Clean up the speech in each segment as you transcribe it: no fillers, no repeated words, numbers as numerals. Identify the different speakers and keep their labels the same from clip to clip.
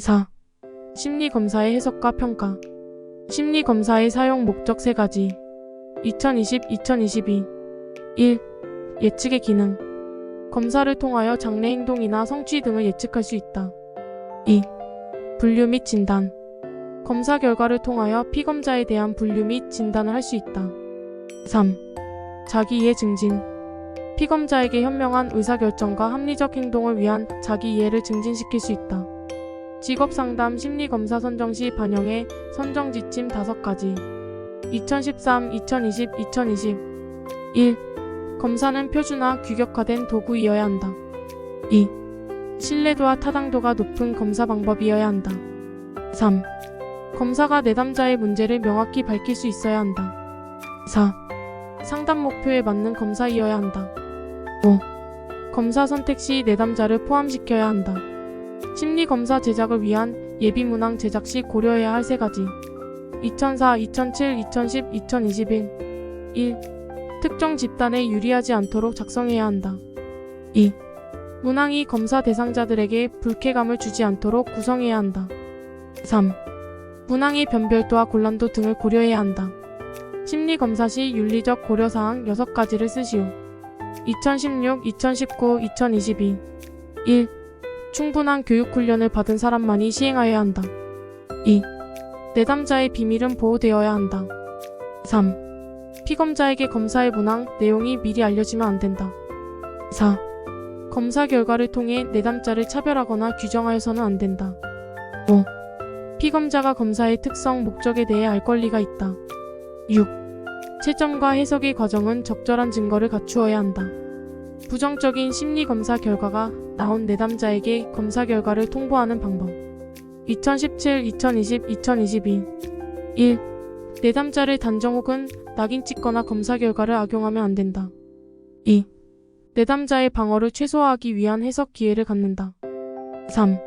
Speaker 1: 4. 심리검사의 해석과 평가. 심리검사의 사용 목적 3가지. 2020-2022 1. 예측의 기능. 검사를 통하여 장래 행동이나 성취 등을 예측할 수 있다. 2. 분류 및 진단. 검사 결과를 통하여 피검자에 대한 분류 및 진단을 할 수 있다. 3. 자기이해 증진. 피검자에게 현명한 의사결정과 합리적 행동을 위한 자기이해를 증진시킬 수 있다. 직업상담 심리검사 선정 시 반영해 선정 지침 5가지. 2013, 2020, 2020 1. 검사는 표준화, 규격화된 도구이어야 한다. 2. 신뢰도와 타당도가 높은 검사 방법이어야 한다. 3. 검사가 내담자의 문제를 명확히 밝힐 수 있어야 한다. 4. 상담 목표에 맞는 검사이어야 한다. 5. 검사 선택 시 내담자를 포함시켜야 한다. 심리검사 제작을 위한 예비문항 제작 시 고려해야 할 3가지. 2004, 2007, 2010, 2021 1. 특정 집단에 유리하지 않도록 작성해야 한다. 2. 문항이 검사 대상자들에게 불쾌감을 주지 않도록 구성해야 한다. 3. 문항의 변별도와 곤란도 등을 고려해야 한다. 심리검사 시 윤리적 고려사항 6가지를 쓰시오. 2016, 2019, 2022 1. 충분한 교육훈련을 받은 사람만이 시행하여야 한다. 2. 내담자의 비밀은 보호되어야 한다. 3. 피검자에게 검사의 문항, 내용이 미리 알려지면 안 된다. 4. 검사 결과를 통해 내담자를 차별하거나 규정하여서는 안 된다. 5. 피검자가 검사의 특성, 목적에 대해 알 권리가 있다. 6. 채점과 해석의 과정은 적절한 증거를 갖추어야 한다. 부정적인 심리검사 결과가 나온 내담자에게 검사 결과를 통보하는 방법. 2017, 2020, 2022 1. 내담자를 단정 혹은 낙인 찍거나 검사 결과를 악용하면 안 된다. 2. 내담자의 방어를 최소화하기 위한 해석 기회를 갖는다. 3.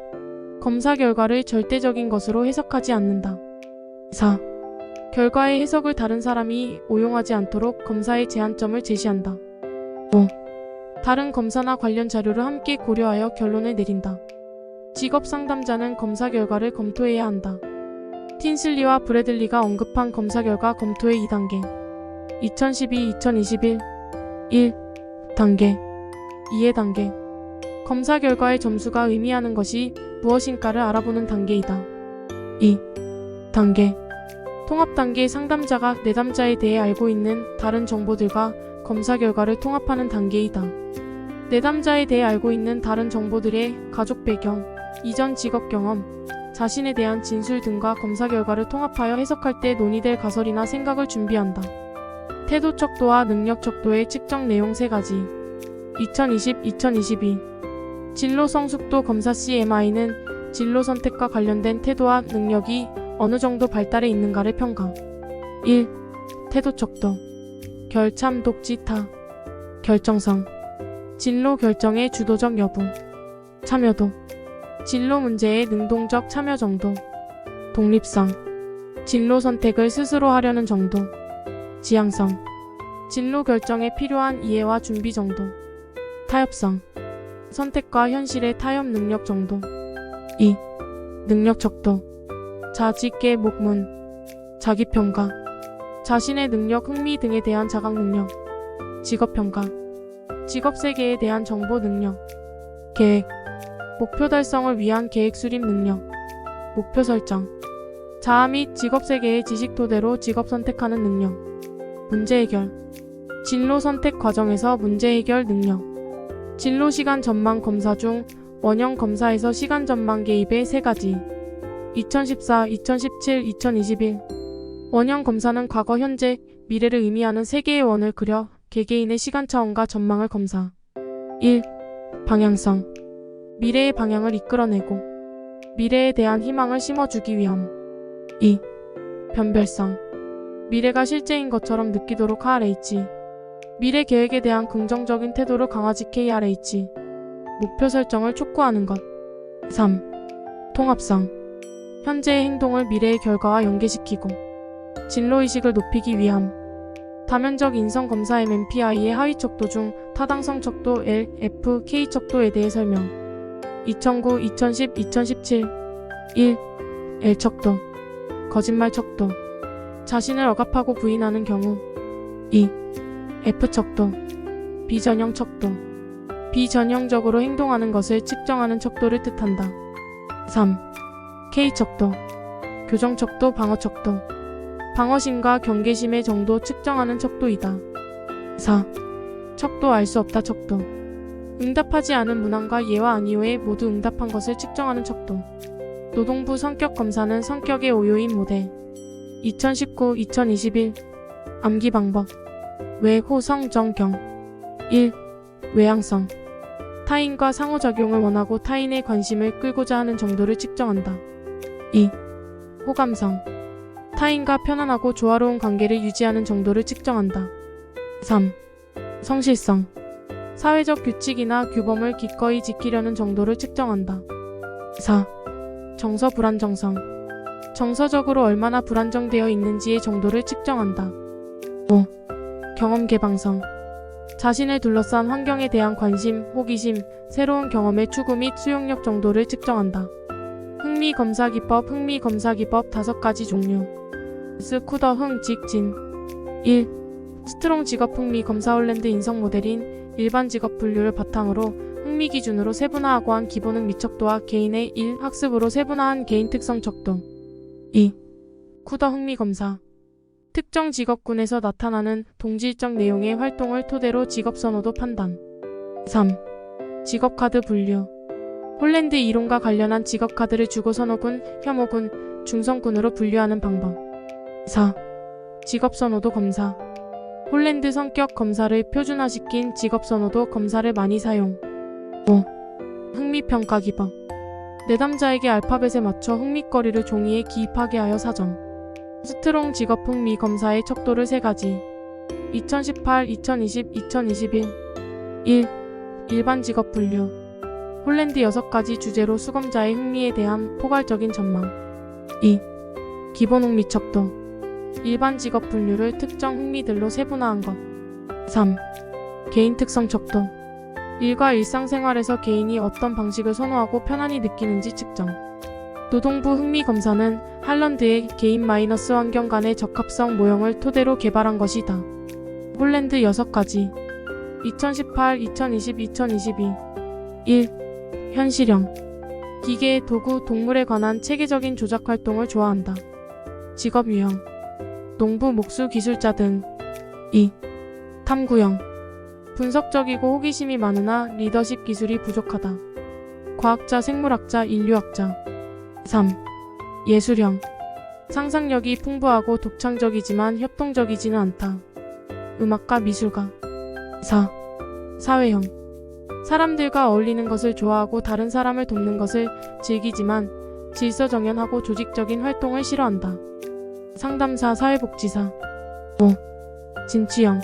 Speaker 1: 검사 결과를 절대적인 것으로 해석하지 않는다. 4. 결과의 해석을 다른 사람이 오용하지 않도록 검사의 제한점을 제시한다. 5. 다른 검사나 관련 자료를 함께 고려하여 결론을 내린다. 직업 상담자는 검사 결과를 검토해야 한다. 틴슬리와 브래들리가 언급한 검사 결과 검토의 2단계. 2012-2021 1. 단계. 이해 단계. 검사 결과의 점수가 의미하는 것이 무엇인가를 알아보는 단계이다. 2. 단계. 통합 단계. 상담자가 내담자에 대해 알고 있는 다른 정보들과 검사 결과를 통합하는 단계이다. 내담자에 대해 알고 있는 다른 정보들의 가족 배경, 이전 직업 경험, 자신에 대한 진술 등과 검사 결과를 통합하여 해석할 때 논의될 가설이나 생각을 준비한다. 태도 척도와 능력 척도의 측정 내용 3가지. 2020-2022 진로 성숙도 검사 CMI는 진로 선택과 관련된 태도와 능력이 어느 정도 발달해 있는가를 평가. 1. 태도 척도. 결참, 독지, 타. 결정성. 진로 결정의 주도적 여부. 참여도. 진로 문제의 능동적 참여 정도. 독립성. 진로 선택을 스스로 하려는 정도. 지향성. 진로 결정에 필요한 이해와 준비 정도. 타협성. 선택과 현실의 타협 능력 정도. 2. 능력 척도. 자직계 목문. 자기평가. 자신의 능력, 흥미 등에 대한 자각 능력. 직업평가. 직업세계에 대한 정보 능력. 계획. 목표 달성을 위한 계획 수립 능력. 목표 설정. 자아 및 직업세계의 지식 토대로 직업 선택하는 능력. 문제 해결. 진로 선택 과정에서 문제 해결 능력. 진로 시간 전망 검사 중 원형 검사에서 시간 전망 개입의 3가지. 2014, 2017, 2021 원형 검사는 과거, 현재, 미래를 의미하는 3개의 원을 그려 개개인의 시간 차원과 전망을 검사. 1. 방향성. 미래의 방향을 이끌어내고 미래에 대한 희망을 심어주기 위함. 2. 변별성. 미래가 실제인 것처럼 느끼도록 RH. 미래 계획에 대한 긍정적인 태도를 강화지 KRH. 목표 설정을 촉구하는 것. 3. 통합성. 현재의 행동을 미래의 결과와 연계시키고 진로의식을 높이기 위함. 다면적 인성검사 MMPI의 하위 척도 중 타당성 척도 L, F, K 척도에 대해 설명. 2009, 2010, 2017 1. L척도 거짓말 척도 자신을 억압하고 부인하는 경우. 2. F척도 비전형 척도 비전형적으로 행동하는 것을 측정하는 척도를 뜻한다. 3. K척도 교정척도 방어척도 방어심과 경계심의 정도 측정하는 척도이다. 4. 척도 알 수 없다 척도 응답하지 않은 문항과 예와 아니오에 모두 응답한 것을 측정하는 척도. 노동부 성격검사는 성격의 오요인 모델. 2019-2021 암기 방법. 외호성정경. 1. 외향성 타인과 상호작용을 원하고 타인의 관심을 끌고자 하는 정도를 측정한다. 2. 호감성 타인과 편안하고 조화로운 관계를 유지하는 정도를 측정한다. 3. 성실성 사회적 규칙이나 규범을 기꺼이 지키려는 정도를 측정한다. 4. 정서 불안정성 정서적으로 얼마나 불안정되어 있는지의 정도를 측정한다. 5. 경험 개방성 자신을 둘러싼 환경에 대한 관심, 호기심, 새로운 경험의 추구 및 수용력 정도를 측정한다. 흥미검사기법 흥미검사기법 5가지 종류. 스쿠더 흥직진. 1. 스트롱 직업 흥미검사 홀랜드 인성 모델인 일반 직업 분류를 바탕으로 흥미 기준으로 세분화하고 한 기본 흥미 척도와 개인의 1. 학습으로 세분화한 개인 특성 척도. 2. 쿠더 흥미검사 특정 직업군에서 나타나는 동질적 내용의 활동을 토대로 직업선호도 판단. 3. 직업카드 분류 홀랜드 이론과 관련한 직업카드를 주고선호군, 혐오군, 중성군으로 분류하는 방법. 4. 직업선호도 검사 홀랜드 성격 검사를 표준화시킨 직업선호도 검사를 많이 사용. 5. 흥미평가 기법 내담자에게 알파벳에 맞춰 흥미거리를 종이에 기입하게 하여 사정. 스트롱 직업 흥미 검사의 척도를 3가지. 2018, 2020, 2021 1. 일반 직업 분류 홀랜드 6가지 주제로 수검자의 흥미에 대한 포괄적인 전망. 2. 기본 흥미 척도 일반 직업 분류를 특정 흥미들로 세분화한 것. 3. 개인 특성 척도 일과 일상생활에서 개인이 어떤 방식을 선호하고 편안히 느끼는지 측정. 노동부 흥미검사는 할런드의 개인 마이너스 환경 간의 적합성 모형을 토대로 개발한 것이다. 홀랜드 6가지 2018, 2020, 2022 1. 현실형 기계, 도구, 동물에 관한 체계적인 조작 활동을 좋아한다. 직업 유형 농부, 목수, 기술자 등. 2. 탐구형 분석적이고 호기심이 많으나 리더십 기술이 부족하다. 과학자, 생물학자, 인류학자. 3. 예술형 상상력이 풍부하고 독창적이지만 협동적이지는 않다. 음악가, 미술가. 4. 사회형 사람들과 어울리는 것을 좋아하고 다른 사람을 돕는 것을 즐기지만 질서정연하고 조직적인 활동을 싫어한다. 상담사, 사회복지사. 5. 진취형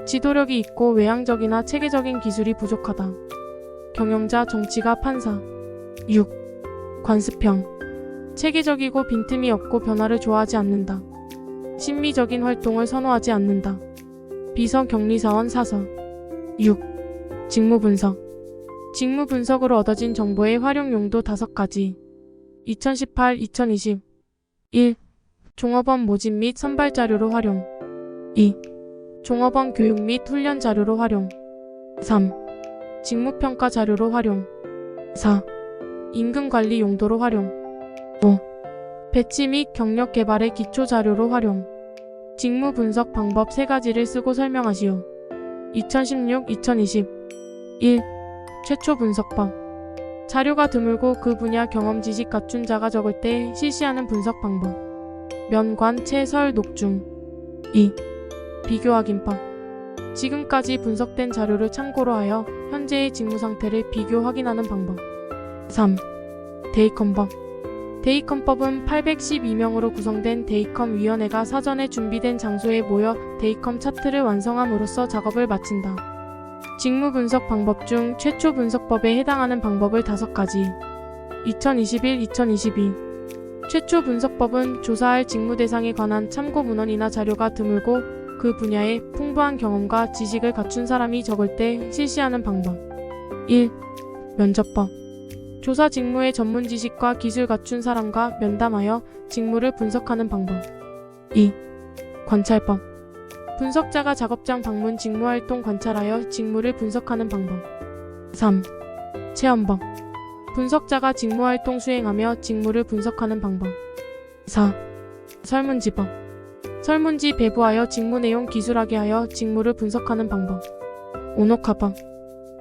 Speaker 1: 지도력이 있고 외향적이나 체계적인 기술이 부족하다. 경영자, 정치가, 판사. 6. 관습형 체계적이고 빈틈이 없고 변화를 좋아하지 않는다. 심미적인 활동을 선호하지 않는다. 비서, 격리사원, 사서. 6. 직무분석 직무분석으로 얻어진 정보의 활용 용도 5가지. 2018, 2020 1. 종업원 모집 및 선발 자료로 활용. 2. 종업원 교육 및 훈련 자료로 활용. 3. 직무평가 자료로 활용. 4. 임금관리 용도로 활용. 5. 배치 및 경력 개발의 기초 자료로 활용. 직무 분석 방법 3가지를 쓰고 설명하시오. 2016-2020 1. 최초 분석법 자료가 드물고 그 분야 경험 지식 갖춘 자가 적을 때 실시하는 분석 방법. 면관, 채, 설, 녹중. 2. 비교 확인법 지금까지 분석된 자료를 참고로 하여 현재의 직무 상태를 비교 확인하는 방법. 3. 데이컴법 데이컴법은 812명으로 구성된 데이컴 위원회가 사전에 준비된 장소에 모여 데이컴 차트를 완성함으로써 작업을 마친다. 직무 분석 방법 중 최초 분석법에 해당하는 방법을 5가지. 2021-2022 최초 분석법은 조사할 직무 대상에 관한 참고 문헌이나 자료가 드물고 그 분야에 풍부한 경험과 지식을 갖춘 사람이 적을 때 실시하는 방법. 1. 면접법 조사 직무의 전문 지식과 기술 갖춘 사람과 면담하여 직무를 분석하는 방법. 2. 관찰법. 분석자가 작업장 방문 직무활동 관찰하여 직무를 분석하는 방법. 3. 체험법. 분석자가 직무활동 수행하며 직무를 분석하는 방법. 4. 설문지법. 설문지 배부하여 직무 내용 기술하게 하여 직무를 분석하는 방법. 5. 녹화법.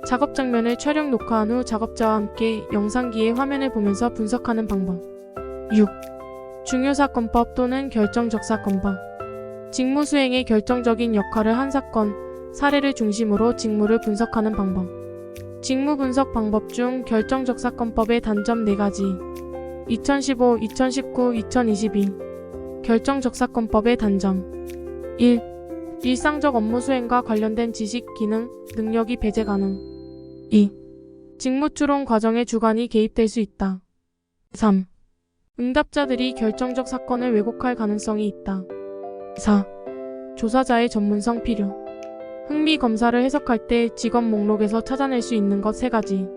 Speaker 1: 작업 장면을 촬영 녹화한 후 작업자와 함께 영상기의 화면을 보면서 분석하는 방법. 6. 중요사건법 또는 결정적사건법. 직무 수행에 결정적인 역할을 한 사건, 사례를 중심으로 직무를 분석하는 방법. 직무 분석 방법 중 결정적사건법의 단점 4가지. 2015, 2019, 2022. 결정적사건법의 단점. 1. 일상적 업무 수행과 관련된 지식, 기능, 능력이 배제 가능. 2. 직무 추론 과정에 주관이 개입될 수 있다. 3. 응답자들이 결정적 사건을 왜곡할 가능성이 있다. 4. 조사자의 전문성 필요. 흥미 검사를 해석할 때 직업 목록에서 찾아낼 수 있는 것 3가지.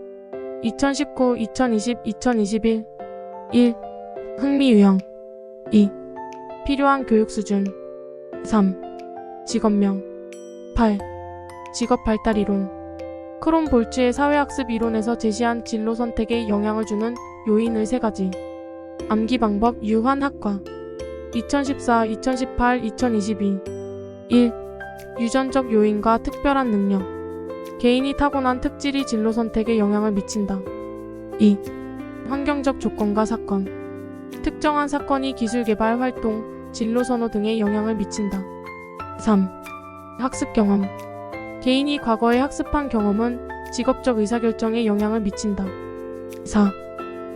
Speaker 1: 2019, 2020, 2021. 1. 흥미 유형. 2. 필요한 교육 수준. 3. 직업명. 8. 직업 발달 이론. 크롬 볼츠의 사회학습 이론에서 제시한 진로 선택에 영향을 주는 요인을 3가지. 암기 방법 유한 학과. 2014, 2018, 2022. 1. 유전적 요인과 특별한 능력. 개인이 타고난 특질이 진로 선택에 영향을 미친다. 2. 환경적 조건과 사건. 특정한 사건이 기술 개발 활동, 진로 선호 등에 영향을 미친다. 3. 학습 경험. 개인이 과거에 학습한 경험은 직업적 의사결정에 영향을 미친다. 4.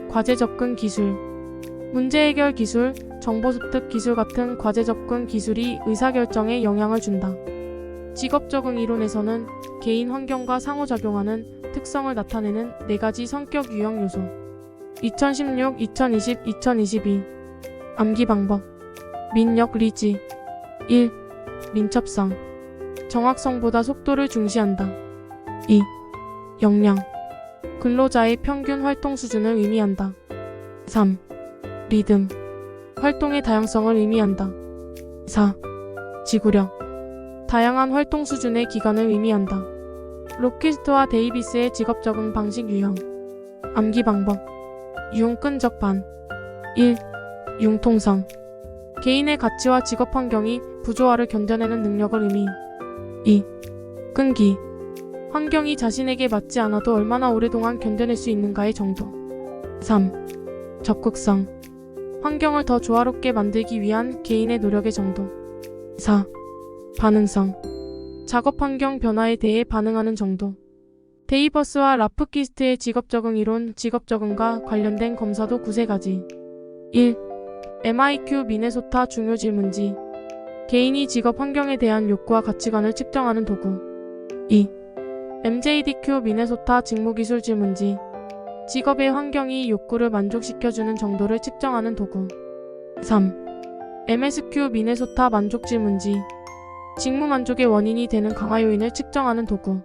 Speaker 1: 과제 접근 기술. 문제 해결 기술, 정보 습득 기술 같은 과제 접근 기술이 의사결정에 영향을 준다. 직업 적응 이론에서는 개인 환경과 상호작용하는 특성을 나타내는 4가지 성격 유형 요소. 2016, 2020, 2022. 암기 방법. 민력 리지. 1. 민첩성. 정확성보다 속도를 중시한다. 2. 역량. 근로자의 평균 활동 수준을 의미한다. 3. 리듬. 활동의 다양성을 의미한다. 4. 지구력. 다양한 활동 수준의 기간을 의미한다. 로키스트와 데이비스의 직업 적응 방식 유형. 암기 방법. 융 끈적 반. 1. 융통성. 개인의 가치와 직업 환경이 부조화를 견뎌내는 능력을 의미. 2. 끈기. 환경이 자신에게 맞지 않아도 얼마나 오랫동안 견뎌낼 수 있는가의 정도. 3. 적극성. 환경을 더 조화롭게 만들기 위한 개인의 노력의 정도. 4. 반응성. 작업 환경 변화에 대해 반응하는 정도. 데이버스와 라프키스트의 직업 적응 이론, 직업 적응과 관련된 검사도 9가지. 1. MIQ 미네소타 중요 질문지. 개인이 직업 환경에 대한 욕구와 가치관을 측정하는 도구. 2. MJDQ 미네소타 직무기술 질문지. 직업의 환경이 욕구를 만족시켜주는 정도를 측정하는 도구. 3. MSQ 미네소타 만족 질문지. 직무 만족의 원인이 되는 강화 요인을 측정하는 도구.